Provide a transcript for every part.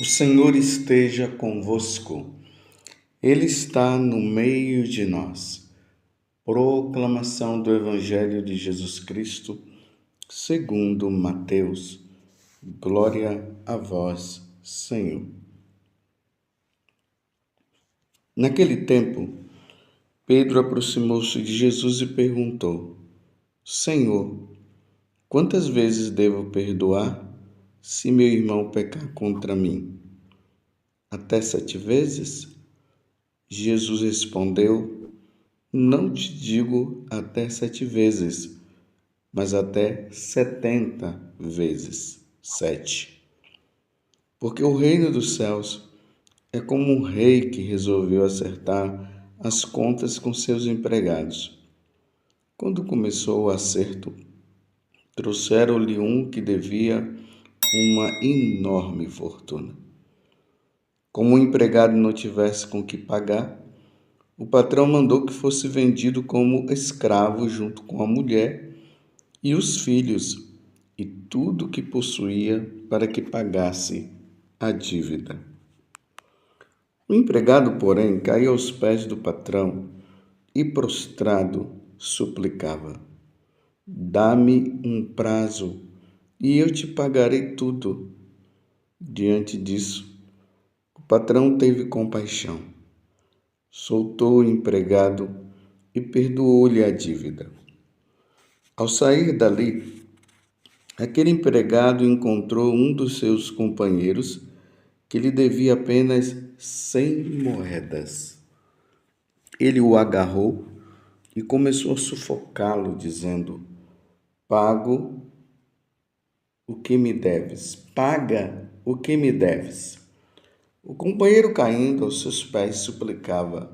O Senhor esteja convosco, Ele está no meio de nós. Proclamação do Evangelho de Jesus Cristo, segundo Mateus. Glória a vós, Senhor. Naquele tempo, Pedro aproximou-se de Jesus e perguntou: Senhor, quantas vezes devo perdoar se meu irmão pecar contra mim? Até 7 vezes? Jesus respondeu: Não te digo até 7 vezes, mas até 70 vezes 7. Porque o reino dos céus é como um rei que resolveu acertar as contas com seus empregados. Quando começou o acerto, trouxeram-lhe um que devia uma enorme fortuna. Como o empregado não tivesse com que pagar, o patrão mandou que fosse vendido como escravo junto com a mulher e os filhos e tudo o que possuía para que pagasse a dívida. O empregado, porém, caiu aos pés do patrão e, prostrado, suplicava: Dá-me um prazo e eu te pagarei tudo. Diante disso, o patrão teve compaixão, soltou o empregado e perdoou-lhe a dívida. Ao sair dali, aquele empregado encontrou um dos seus companheiros que lhe devia apenas 100 moedas. Ele o agarrou e começou a sufocá-lo, dizendo: Paga o que me deves. O companheiro, caindo aos seus pés, suplicava: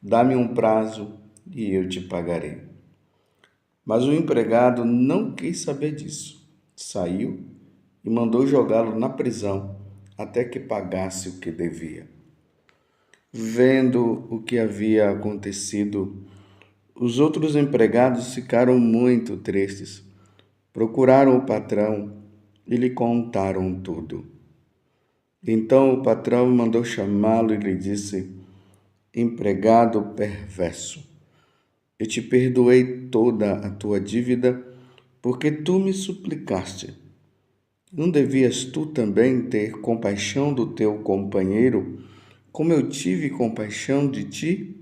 Dá-me um prazo e eu te pagarei. Mas o empregado não quis saber disso. Saiu e mandou jogá-lo na prisão até que pagasse o que devia. Vendo o que havia acontecido, os outros empregados ficaram muito tristes. Procuraram o patrão e lhe contaram tudo. Então o patrão mandou chamá-lo e lhe disse: Empregado perverso, eu te perdoei toda a tua dívida porque tu me suplicaste. Não devias tu também ter compaixão do teu companheiro, como eu tive compaixão de ti?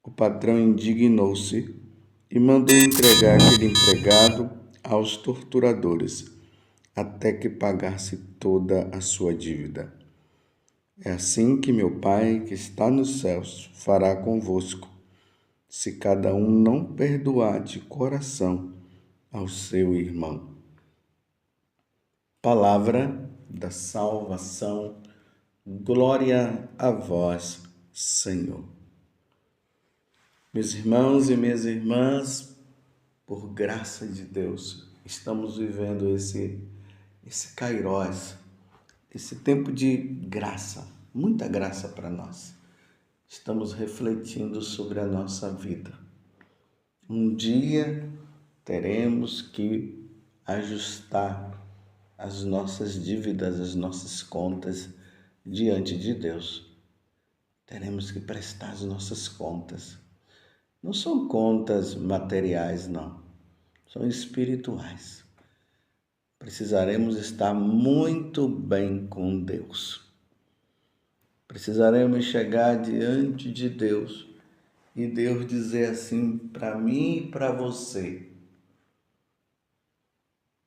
O patrão indignou-se e mandou entregar aquele empregado aos torturadores, até que pagasse toda a sua dívida. É assim que meu Pai, que está nos céus, fará convosco, se cada um não perdoar de coração ao seu irmão. Palavra da salvação. Glória a vós, Senhor. Meus irmãos e minhas irmãs, por graça de Deus, estamos vivendo esse Kairós, esse tempo de graça, muita graça para nós. Estamos refletindo sobre a nossa vida. Um dia teremos que ajustar as nossas dívidas, as nossas contas diante de Deus. Teremos que prestar as nossas contas. Não são contas materiais, não. São espirituais. Precisaremos estar muito bem com Deus. Precisaremos chegar diante de Deus e Deus dizer assim para mim e para você: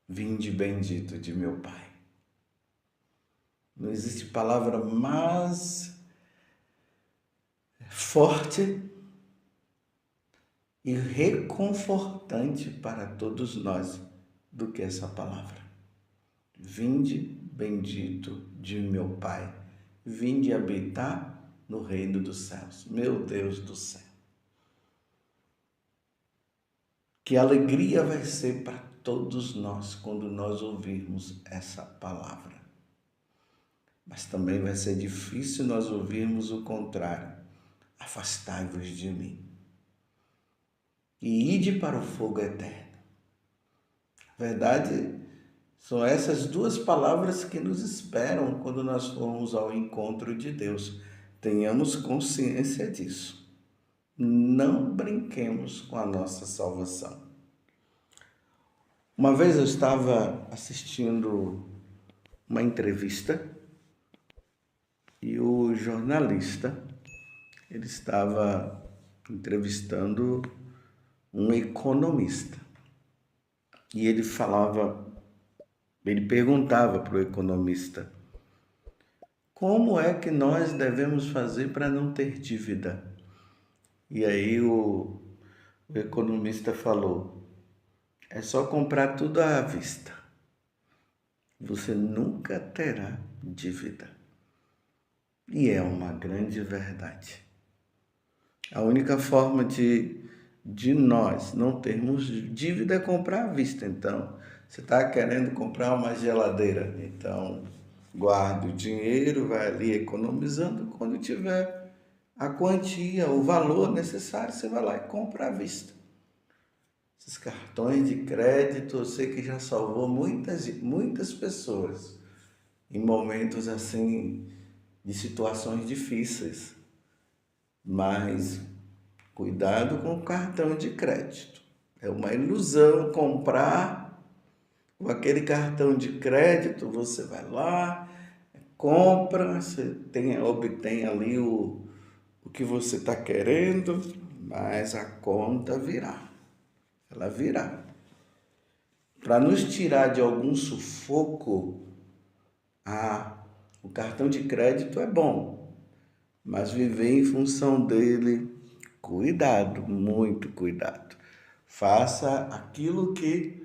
Vinde bendito de meu Pai. Não existe palavra mais forte e reconfortante para todos nós do que essa palavra. Vinde bendito de meu Pai. Vinde habitar no reino dos céus. Meu Deus do céu. Que alegria vai ser para todos nós quando nós ouvirmos essa palavra. Mas também vai ser difícil nós ouvirmos o contrário. Afastai-vos de mim e ide para o fogo eterno. A verdade São essas duas palavras que nos esperam quando nós formos ao encontro de Deus. Tenhamos consciência disso. Não brinquemos com a nossa salvação. Uma vez eu estava assistindo uma entrevista e o jornalista, ele estava entrevistando um economista. E ele perguntava para o economista: como é que nós devemos fazer para não ter dívida? E aí o economista falou: é só comprar tudo à vista. Você nunca terá dívida. E é uma grande verdade. A única forma de nós não termos dívida é comprar à vista. Então, você está querendo comprar uma geladeira, então guarde o dinheiro, vai ali economizando. Quando tiver a quantia, o valor necessário, você vai lá e compra à vista. Esses cartões de crédito, eu sei que já salvou muitas pessoas em momentos assim de situações difíceis. Mas cuidado com o cartão de crédito. É uma ilusão comprar com aquele cartão de crédito. Você vai lá, compra, você obtém ali o que você está querendo, mas a conta virá. Ela virá. Para nos tirar de algum sufoco, o cartão de crédito é bom, mas viver em função dele, cuidado, muito cuidado. Faça aquilo que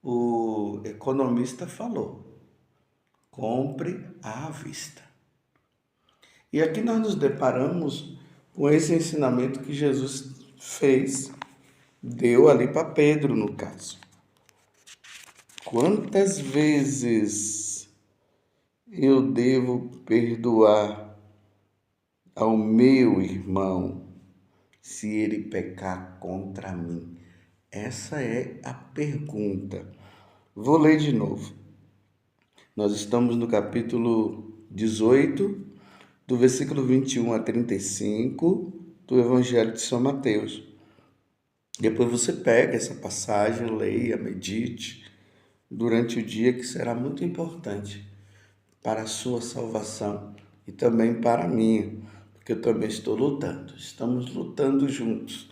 o economista falou. Compre à vista. E aqui nós nos deparamos com esse ensinamento que Jesus deu ali para Pedro, no caso. Quantas vezes eu devo perdoar ao meu irmão se ele pecar contra mim? Essa é a pergunta. Vou ler de novo. Nós estamos no capítulo 18, do versículo 21 a 35 do Evangelho de São Mateus. Depois você pega essa passagem, leia, medite durante o dia, que será muito importante para a sua salvação e também para a minha, porque eu também estou lutando. Estamos lutando juntos.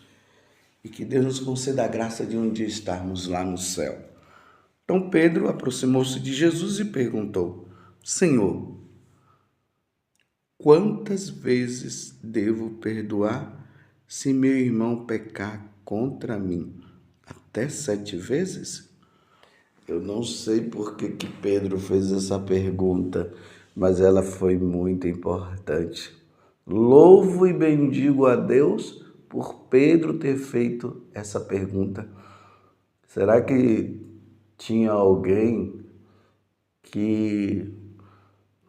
E que Deus nos conceda a graça de um dia estarmos lá no céu. Então Pedro aproximou-se de Jesus e perguntou: Senhor, quantas vezes devo perdoar se meu irmão pecar contra mim? Até 7 vezes? Eu não sei por que Pedro fez essa pergunta, mas ela foi muito importante. Louvo e bendigo a Deus por Pedro ter feito essa pergunta. Será que tinha alguém que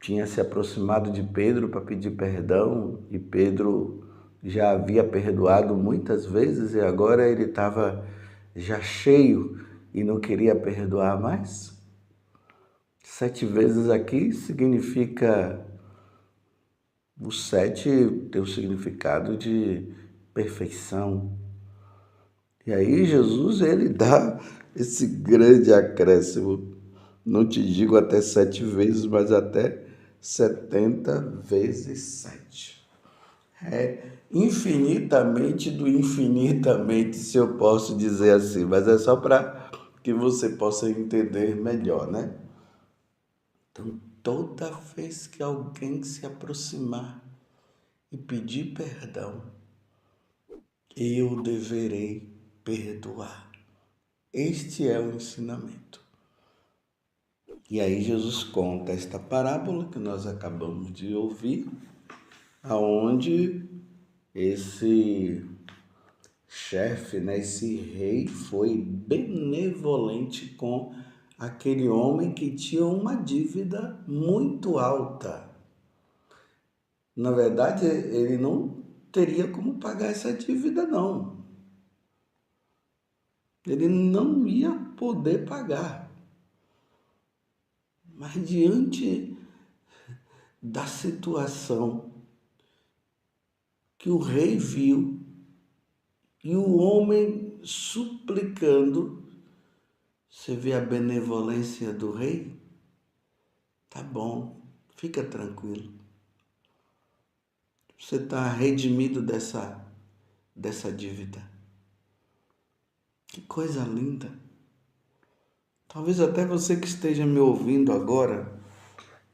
tinha se aproximado de Pedro para pedir perdão e Pedro já havia perdoado muitas vezes e agora ele estava já cheio e não queria perdoar mais? 7 vezes aqui significa... O 7 tem o significado de perfeição. E aí Jesus, ele dá esse grande acréscimo. Não te digo até 7 vezes, mas até 70 vezes 7. É infinitamente do infinitamente, se eu posso dizer assim. Mas é só para que você possa entender melhor, né? Então, toda vez que alguém se aproximar e pedir perdão, eu deverei perdoar. Este é o ensinamento. E aí Jesus conta esta parábola que nós acabamos de ouvir, aonde esse chefe, esse rei foi benevolente com aquele homem que tinha uma dívida muito alta. Na verdade, ele não teria como pagar essa dívida, não. Ele não ia poder pagar. Mas diante da situação que o rei viu e o homem suplicando, você vê a benevolência do rei? Tá bom, fica tranquilo. Você está redimido dessa dívida. Que coisa linda. Talvez até você que esteja me ouvindo agora,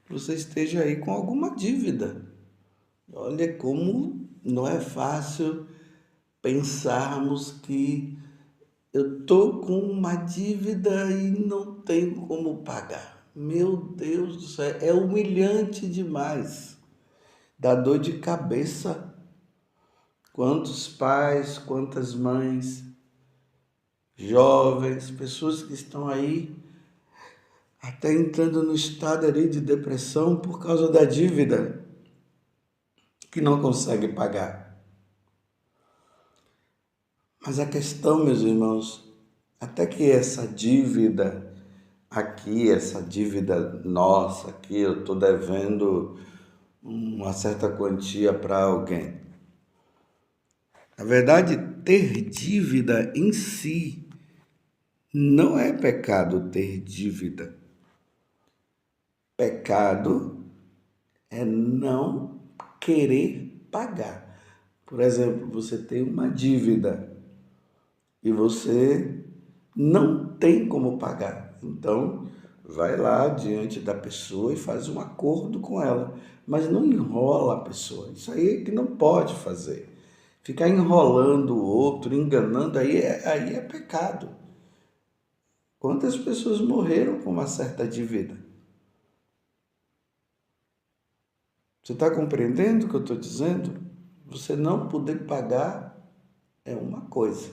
você esteja aí com alguma dívida. Olha como não é fácil pensarmos que eu estou com uma dívida e não tenho como pagar. Meu Deus do céu, é humilhante demais. Dá dor de cabeça. Quantos pais, quantas mães, jovens, pessoas que estão aí até entrando no estado ali de depressão por causa da dívida que não consegue pagar. Mas a questão, meus irmãos, até que essa dívida aqui, essa dívida nossa aqui, eu estou devendo uma certa quantia para alguém. Na verdade, ter dívida em si não é pecado ter dívida. Pecado é não querer pagar. Por exemplo, você tem uma dívida e você não tem como pagar. Então, vai lá diante da pessoa e faz um acordo com ela, mas não enrola a pessoa. Isso aí é que não pode fazer. Ficar enrolando o outro, enganando, aí é pecado. Quantas pessoas morreram com uma certa dívida? Você está compreendendo o que eu estou dizendo? Você não poder pagar é uma coisa.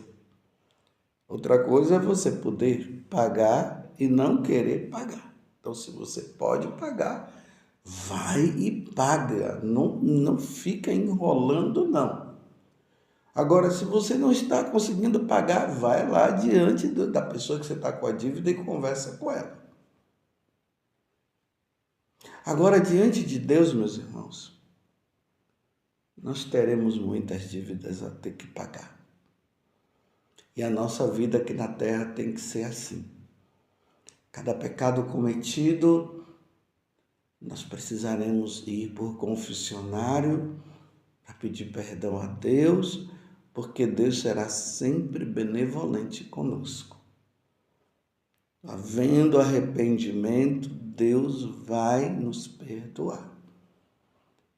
Outra coisa é você poder pagar e não querer pagar. Então, se você pode pagar, vai e paga. Não fica enrolando, não. Agora, se você não está conseguindo pagar, vai lá diante da pessoa que você está com a dívida e conversa com ela. Agora, diante de Deus, meus irmãos, nós teremos muitas dívidas a ter que pagar. E a nossa vida aqui na terra tem que ser assim. Cada pecado cometido, nós precisaremos ir por confessionário para pedir perdão a Deus, porque Deus será sempre benevolente conosco. Havendo arrependimento, Deus vai nos perdoar.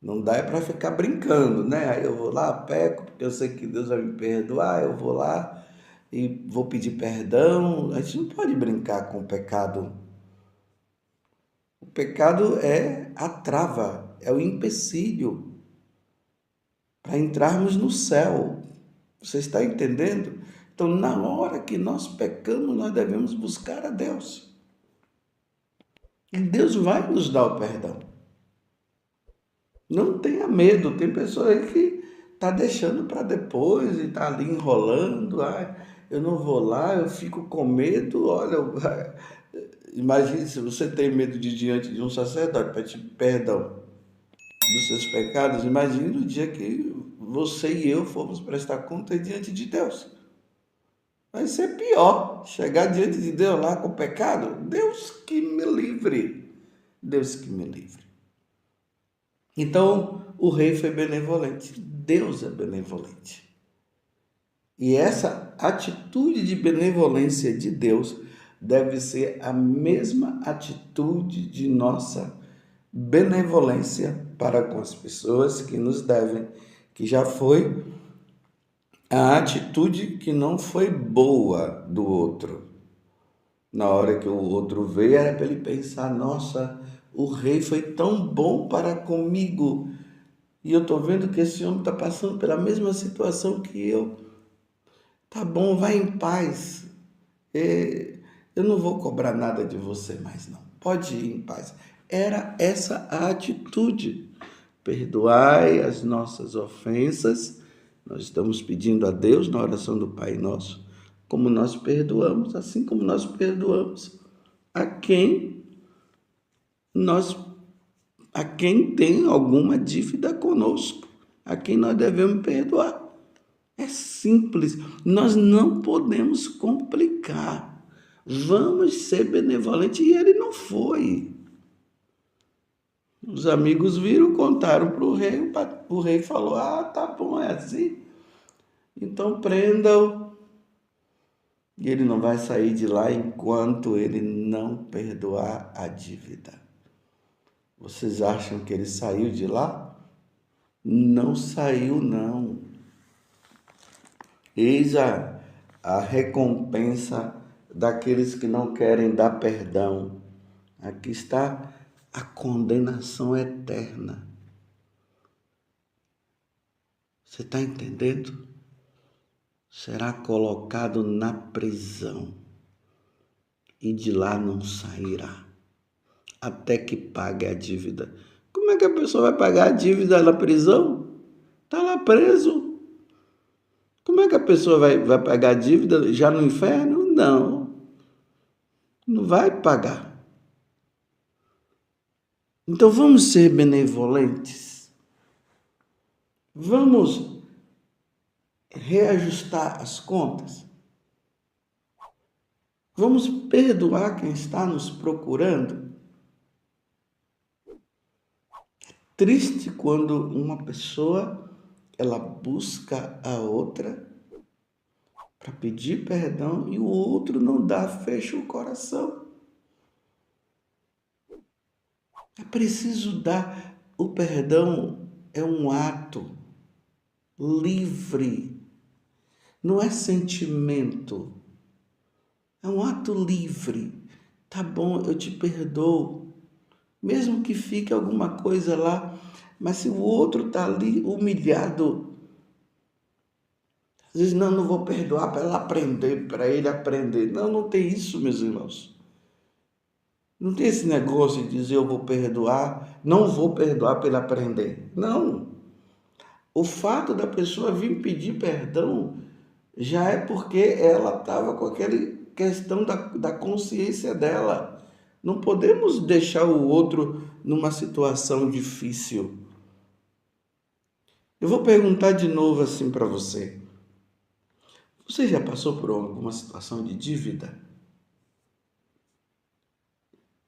Não dá para ficar brincando, né? Aí eu vou lá, peco, porque eu sei que Deus vai me perdoar, eu vou lá e vou pedir perdão. A gente não pode brincar com o pecado. O pecado é a trava, é o empecilho para entrarmos no céu. Você está entendendo? Então, na hora que nós pecamos, nós devemos buscar a Deus. E Deus vai nos dar o perdão. Não tenha medo. Tem pessoa aí que está deixando para depois e está ali enrolando. Eu não vou lá, eu fico com medo. Olha, imagine se você tem medo de ir diante de um sacerdote para pedir perdão dos seus pecados. Imagine o dia que você e eu formos prestar conta diante de Deus. Vai ser pior chegar diante de Deus lá com pecado. Deus que me livre. Deus que me livre. Então, o rei foi benevolente. Deus é benevolente. E essa atitude de benevolência de Deus deve ser a mesma atitude de nossa benevolência para com as pessoas que nos devem, que já foi a atitude que não foi boa do outro. Na hora que o outro veio, era para ele pensar, nossa, o rei foi tão bom para comigo. E eu estou vendo que esse homem está passando pela mesma situação que eu. Tá bom, vai em paz. Eu não vou cobrar nada de você mais, não. Pode ir em paz. Era essa a atitude. Perdoai as nossas ofensas. Nós estamos pedindo a Deus na oração do Pai Nosso, como nós perdoamos, assim como nós perdoamos a quem nós, a quem tem alguma dívida conosco, a quem nós devemos perdoar. É simples, nós não podemos complicar. Vamos ser benevolentes. E ele não foi. Os amigos viram, contaram para o rei. O rei falou: ah, tá bom, é assim. Então prenda-o. E ele não vai sair de lá enquanto ele não perdoar a dívida. Vocês acham que ele saiu de lá? Não saiu, não. Eis a recompensa daqueles que não querem dar perdão. Aqui está a condenação eterna. Você está entendendo? Será colocado na prisão e de lá não sairá, até que pague a dívida. Como é que a pessoa vai pagar a dívida na prisão? Está lá preso. Como é que a pessoa vai pagar a dívida já no inferno? Não, não vai pagar. Então vamos ser benevolentes. Vamos reajustar as contas. Vamos perdoar quem está nos procurando. É triste quando uma pessoa ela busca a outra para pedir perdão e o outro não dá, fecha o coração. É preciso dar. O perdão é um ato livre, não é sentimento, é um ato livre. Tá bom, eu te perdoo, mesmo que fique alguma coisa lá, mas se o outro está ali humilhado, às vezes não vou perdoar para ela aprender, para ele aprender. Não, não tem isso, meus irmãos. Não tem esse negócio de dizer eu vou perdoar, não vou perdoar para ele aprender. Não. O fato da pessoa vir pedir perdão já é porque ela estava com aquela questão da consciência dela. Não podemos deixar o outro numa situação difícil. Eu vou perguntar de novo assim para você. Você já passou por alguma situação de dívida?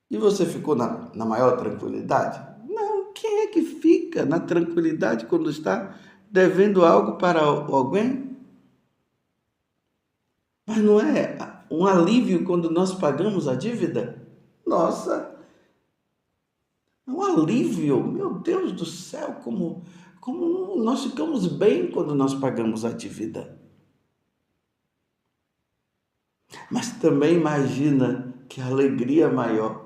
E você ficou na maior tranquilidade? Não, quem é que fica na tranquilidade quando está devendo algo para alguém? Mas não é um alívio quando nós pagamos a dívida? Nossa, é um alívio, meu Deus do céu, como nós ficamos bem quando nós pagamos a dívida. Mas também imagina que alegria maior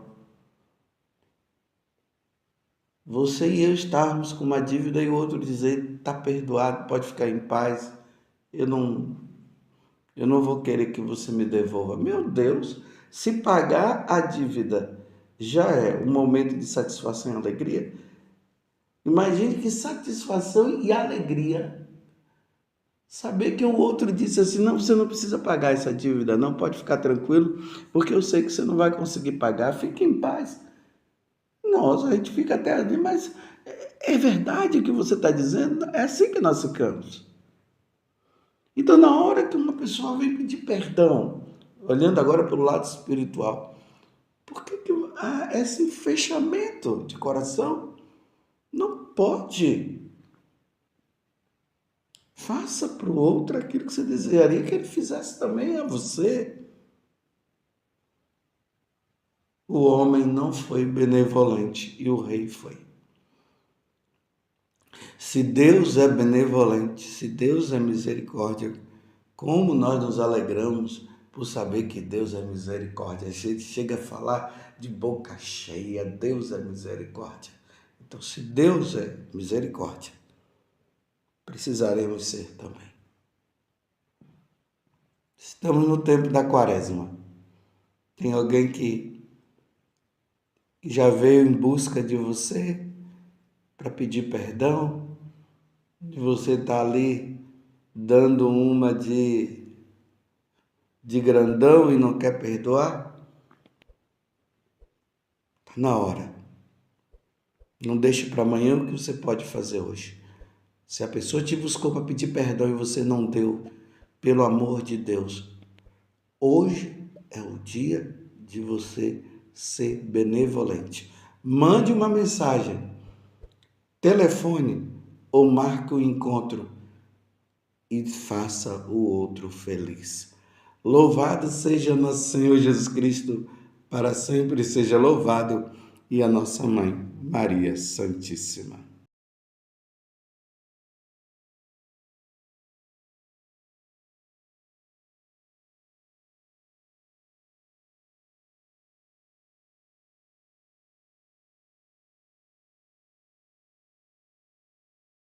você e eu estarmos com uma dívida e o outro dizer, está perdoado, pode ficar em paz, eu não vou querer que você me devolva. Meu Deus, se pagar a dívida já é um momento de satisfação e alegria, imagine que satisfação e alegria saber que o outro disse assim, não, você não precisa pagar essa dívida, não, pode ficar tranquilo, porque eu sei que você não vai conseguir pagar, fique em paz. Nossa, a gente fica até ali, mas é verdade o que você está dizendo? É assim que nós ficamos. Então, na hora que uma pessoa vem pedir perdão, olhando agora pelo lado espiritual, por que há esse fechamento de coração? Não pode. Faça para o outro aquilo que você desejaria que ele fizesse também a você. O homem não foi benevolente e o rei foi. Se Deus é benevolente, se Deus é misericórdia, como nós nos alegramos por saber que Deus é misericórdia. A gente chega a falar de boca cheia, Deus é misericórdia. Então, se Deus é misericórdia, precisaremos ser também. Estamos no tempo da quaresma. Tem alguém que já veio em busca de você para pedir perdão, de você estar ali dando uma de grandão e não quer perdoar? Está na hora. Não deixe para amanhã o que você pode fazer hoje. Se a pessoa te buscou para pedir perdão e você não deu, pelo amor de Deus, hoje é o dia de você ser benevolente. Mande uma mensagem, telefone ou marque o encontro e faça o outro feliz. Louvado seja nosso Senhor Jesus Cristo, para sempre seja louvado, e a nossa mãe, Maria Santíssima.